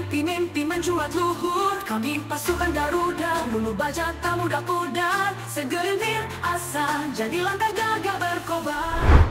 mimpi mencuat luhur. Kami pasukan Garuda, bulu baja tak mudah pudar. Segelintir asa, jadi langkah gagah berkobar.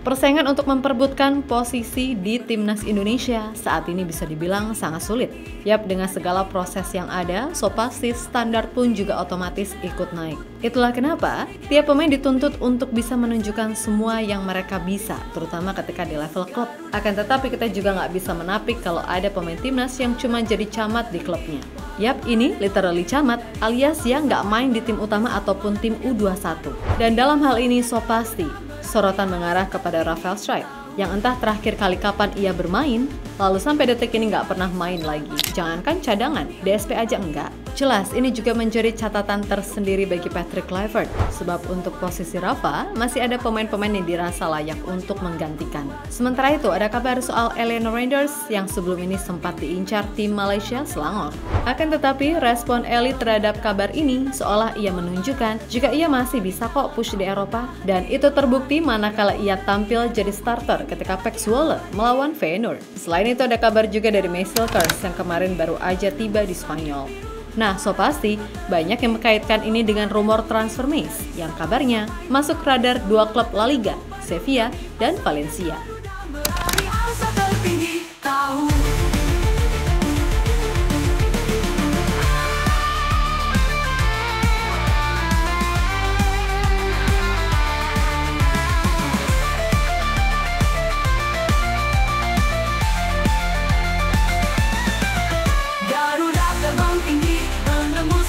Persaingan untuk memperebutkan posisi di timnas Indonesia saat ini bisa dibilang sangat sulit. Yap, dengan segala proses yang ada, so pasti standar pun juga otomatis ikut naik. Itulah kenapa tiap pemain dituntut untuk bisa menunjukkan semua yang mereka bisa, terutama ketika di level klub. Akan tetapi kita juga nggak bisa menapik kalau ada pemain timnas yang cuma jadi camat di klubnya. Yap, ini literally camat alias yang nggak main di tim utama ataupun tim U21. Dan dalam hal ini so pasti sorotan mengarah kepada Rafael Strijk yang entah terakhir kali kapan ia bermain, lalu sampai detik ini nggak pernah main lagi. Jangankan cadangan, DSP aja enggak. Jelas, ini juga menjadi catatan tersendiri bagi Patrick Kluivert, sebab untuk posisi Rafa, masih ada pemain-pemain yang dirasa layak untuk menggantikan. Sementara itu, ada kabar soal Eleno Randers yang sebelum ini sempat diincar tim Malaysia Selangor. Akan tetapi, respon Eli terhadap kabar ini seolah ia menunjukkan jika ia masih bisa kok push di Eropa, dan itu terbukti manakala ia tampil jadi starter ketika PEC Zwolle melawan Feyenoord. Selain itu, ada kabar juga dari Meisselkers yang kemarin baru aja tiba di Spanyol. Nah, so pasti banyak yang mengkaitkan ini dengan rumor transfer Meis yang kabarnya masuk radar dua klub La Liga, Sevilla dan Valencia.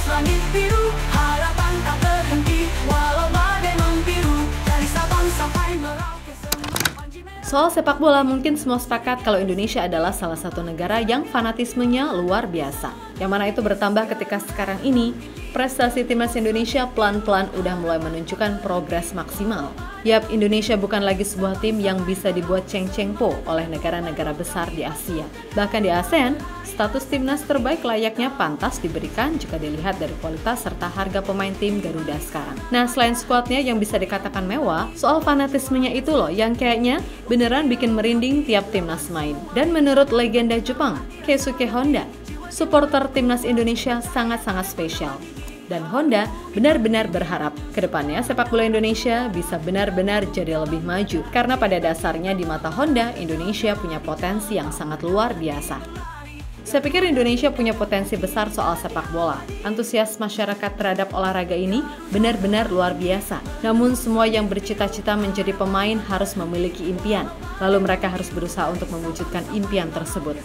Langit biru, harapan tak berhenti, walau badai membiru, dari Sabang sampai Merauke semua. Soal sepak bola, mungkin semua sepakat kalau Indonesia adalah salah satu negara yang fanatismenya luar biasa. Yang mana itu bertambah ketika sekarang ini prestasi timnas Indonesia pelan-pelan udah mulai menunjukkan progres maksimal. Yap, Indonesia bukan lagi sebuah tim yang bisa dibuat ceng-cengpo oleh negara-negara besar di Asia. Bahkan di ASEAN, status timnas terbaik layaknya pantas diberikan jika dilihat dari kualitas serta harga pemain tim Garuda sekarang. Nah, selain skuadnya yang bisa dikatakan mewah, soal fanatismenya itu loh yang kayaknya beneran bikin merinding tiap timnas main. Dan menurut legenda Jepang, Keisuke Honda, supporter timnas Indonesia sangat-sangat spesial. Dan Honda benar-benar berharap ke depannya sepak bola Indonesia bisa benar-benar jadi lebih maju. Karena pada dasarnya di mata Honda, Indonesia punya potensi yang sangat luar biasa. Saya pikir Indonesia punya potensi besar soal sepak bola. Antusias masyarakat terhadap olahraga ini benar-benar luar biasa. Namun semua yang bercita-cita menjadi pemain harus memiliki impian. Lalu mereka harus berusaha untuk mewujudkan impian tersebut.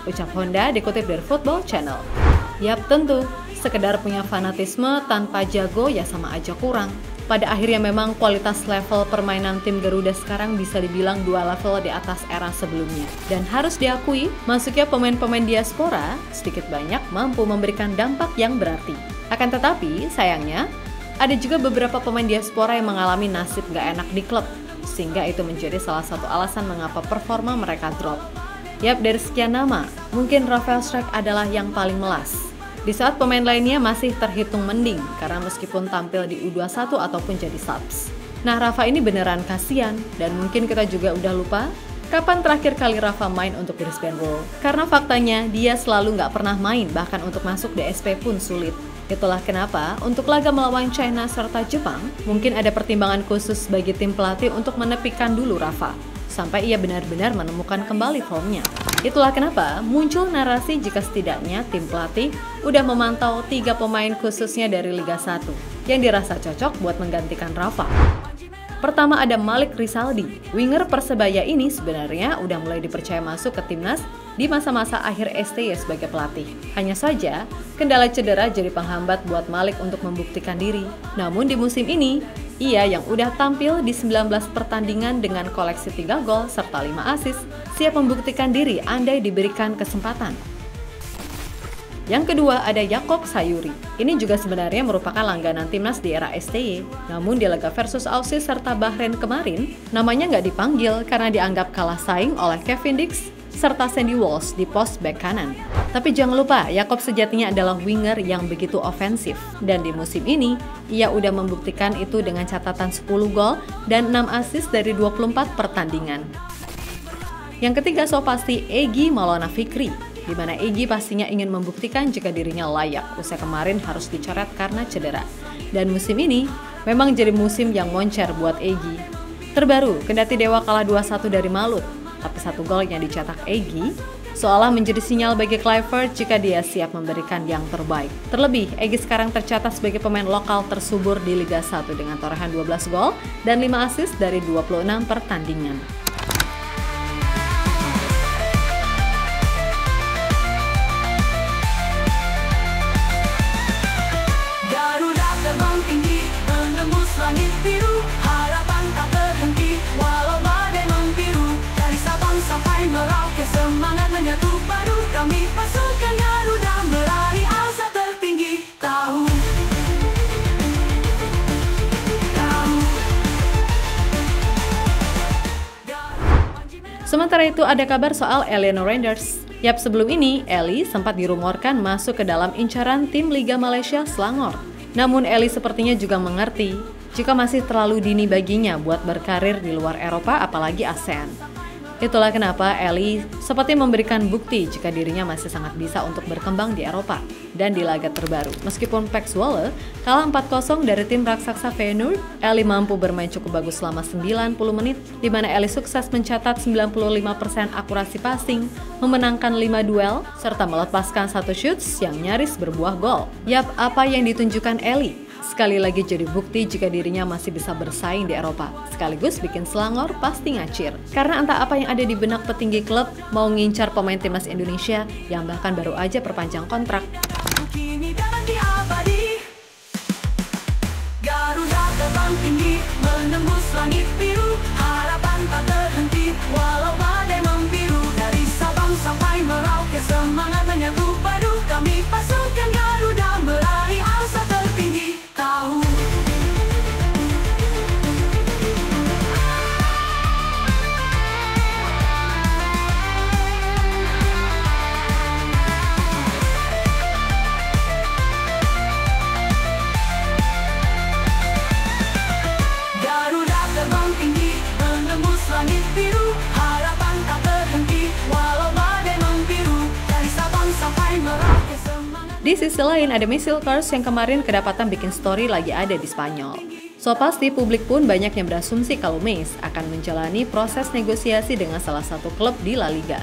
Ucap Honda dikutip dari Football Channel. Yap, tentu, sekedar punya fanatisme tanpa jago ya sama aja kurang. Pada akhirnya memang kualitas level permainan tim Garuda sekarang bisa dibilang dua level di atas era sebelumnya. Dan harus diakui, masuknya pemain-pemain diaspora sedikit banyak mampu memberikan dampak yang berarti. Akan tetapi, sayangnya, ada juga beberapa pemain diaspora yang mengalami nasib gak enak di klub, sehingga itu menjadi salah satu alasan mengapa performa mereka drop. Yap, dari sekian nama, mungkin Rafael Strijk adalah yang paling melas. Di saat pemain lainnya masih terhitung mending karena meskipun tampil di U21 ataupun jadi subs. Nah, Rafa ini beneran kasihan dan mungkin kita juga udah lupa kapan terakhir kali Rafa main untuk Brisbane Roar. Karena faktanya dia selalu nggak pernah main, bahkan untuk masuk DSP pun sulit. Itulah kenapa untuk laga melawan China serta Jepang mungkin ada pertimbangan khusus bagi tim pelatih untuk menepikan dulu Rafa sampai ia benar-benar menemukan kembali formnya. Itulah kenapa muncul narasi jika setidaknya tim pelatih udah memantau 3 pemain khususnya dari Liga 1 yang dirasa cocok buat menggantikan Rafa. Pertama ada Malik Rizaldi. Winger Persebaya ini sebenarnya udah mulai dipercaya masuk ke timnas di masa-masa akhir STY sebagai pelatih. Hanya saja, kendala cedera jadi penghambat buat Malik untuk membuktikan diri. Namun di musim ini, ia yang udah tampil di 19 pertandingan dengan koleksi 3 gol serta 5 assist, siap membuktikan diri andai diberikan kesempatan. Yang kedua ada Yakob Sayuri. Ini juga sebenarnya merupakan langganan timnas di era STY. Namun di laga versus Aussie serta Bahrain kemarin, namanya nggak dipanggil karena dianggap kalah saing oleh Kevin Dix serta Sandy Walsh di pos bek kanan. Tapi jangan lupa, Yakob sejatinya adalah winger yang begitu ofensif. Dan di musim ini, ia udah membuktikan itu dengan catatan 10 gol dan 6 assist dari 24 pertandingan. Yang ketiga so pasti Egy Maulana Fikri. di mana Egy pastinya ingin membuktikan jika dirinya layak usai kemarin harus dicoret karena cedera. Dan musim ini memang jadi musim yang moncer buat Egy. Terbaru, kendati Dewa kalah 2-1 dari Malut, tapi 1 gol yang dicetak Egy seolah menjadi sinyal bagi Kluivert jika dia siap memberikan yang terbaik. Terlebih, Egy sekarang tercatat sebagai pemain lokal tersubur di Liga 1 dengan torehan 12 gol dan 5 assist dari 26 pertandingan. Garuda terbang tinggi, menembus langit biru, harapan tak berhenti, walau badai membiru. Dari Sabang sampai Merauke, semangat menyatu padu, kami pasukan Garuda meraih asa tertinggi. Tahu. Sementara itu ada kabar soal Eleanor Renders. Yap, sebelum ini Eli sempat dirumorkan masuk ke dalam incaran tim Liga Malaysia Selangor. Namun Eli sepertinya juga mengerti jika masih terlalu dini baginya buat berkarir di luar Eropa apalagi ASEAN. Itulah kenapa Eli seperti memberikan bukti jika dirinya masih sangat bisa untuk berkembang di Eropa. Dan di laga terbaru, meskipun PEC Zwolle kalah 4-0 dari tim raksasa Feyenoord, Eli mampu bermain cukup bagus selama 90 menit, di mana Eli sukses mencatat 95% akurasi passing, memenangkan 5 duel, serta melepaskan 1 shoots yang nyaris berbuah gol. Yap, apa yang ditunjukkan Eli sekali lagi jadi bukti jika dirinya masih bisa bersaing di Eropa, sekaligus bikin Selangor pasti ngacir. Karena entah apa yang ada di benak petinggi klub mau ngincar pemain timnas Indonesia yang bahkan baru aja perpanjang kontrak. Kini dan abadi, Garuda terbang tinggi, menembus langit biru, harapan tak terhenti, walau badai membiru. Dari Sabang sampai Merauke, semangat menyatu padu, kami pasukan Garuda meraih asa tertinggi. Tahu. Garuda terbang tinggi, menembus langit biru, harapan tak berhenti, walau badai membiru. Dari Sabang sampai Merauke, semangat. Di sisi lain ada Misil Kars yang kemarin kedapatan bikin story lagi ada di Spanyol. So pasti publik pun banyak yang berasumsi kalau Meis akan menjalani proses negosiasi dengan salah satu klub di La Liga.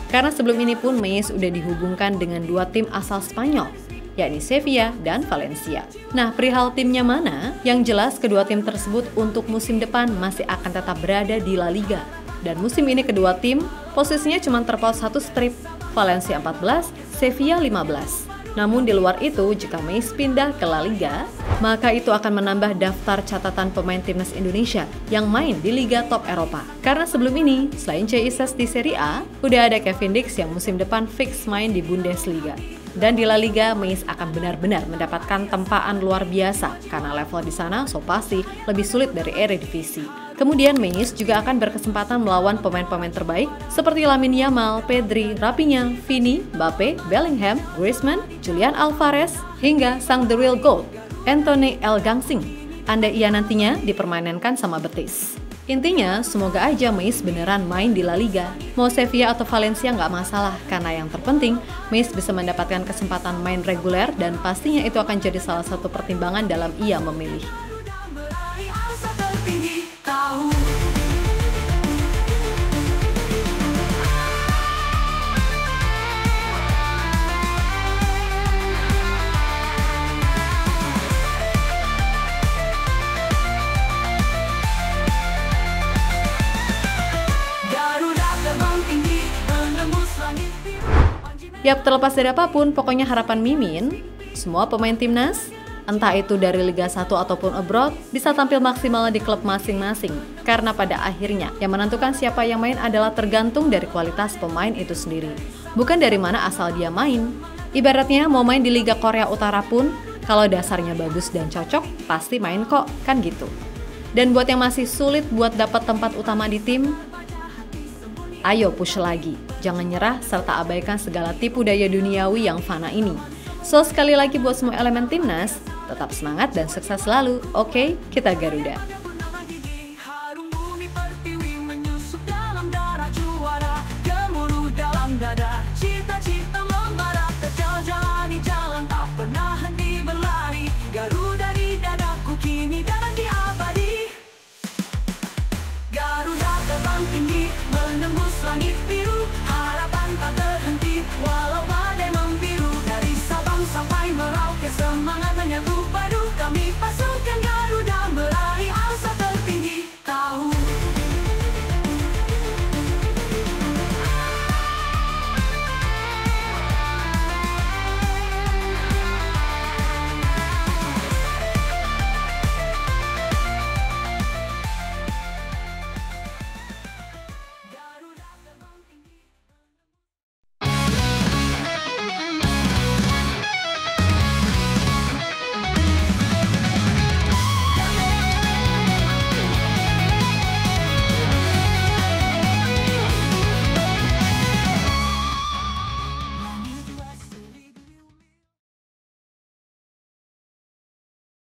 Karena sebelum ini pun Meis udah dihubungkan dengan 2 tim asal Spanyol, yakni Sevilla dan Valencia. Nah, perihal timnya mana? Yang jelas kedua tim tersebut untuk musim depan masih akan tetap berada di La Liga. Dan musim ini kedua tim posisinya cuma terpaut 1 strip, Valencia 14, Sevilla 15. Namun di luar itu, jika Meis pindah ke La Liga, maka itu akan menambah daftar catatan pemain timnas Indonesia yang main di Liga Top Eropa. Karena sebelum ini, selain Jesus di Serie A, udah ada Kevin Dix yang musim depan fix main di Bundesliga. Dan di La Liga, Meis akan benar-benar mendapatkan tempaan luar biasa karena level di sana so pasti lebih sulit dari Eredivisie. Kemudian Meis juga akan berkesempatan melawan pemain-pemain terbaik seperti Lamine Yamal, Pedri, Raphinha, Vini, Mbappe, Bellingham, Griezmann, Julian Alvarez, hingga sang The Real GOAT, Anthony El Gangsing. Andai ia nantinya dipermainkan sama Betis. Intinya, semoga aja Meis beneran main di La Liga. Mau Sevilla atau Valencia nggak masalah, karena yang terpenting, Meis bisa mendapatkan kesempatan main reguler dan pastinya itu akan jadi salah satu pertimbangan dalam ia memilih. Meraih asa tertinggi. Tahu. Garuda terbang tinggi, menembus langit biru. Yap, terlepas dari apapun, pokoknya harapan Mimin, semua pemain timnas, entah itu dari Liga 1 ataupun abroad, bisa tampil maksimal di klub masing-masing. Karena pada akhirnya, yang menentukan siapa yang main adalah tergantung dari kualitas pemain itu sendiri. Bukan dari mana asal dia main. Ibaratnya mau main di Liga Korea Utara pun, kalau dasarnya bagus dan cocok, pasti main kok, kan gitu. Dan buat yang masih sulit buat dapat tempat utama di tim, ayo push lagi. Jangan nyerah serta abaikan segala tipu daya duniawi yang fana ini. So, sekali lagi buat semua elemen timnas, tetap semangat dan sukses selalu. Oke, kita Garuda.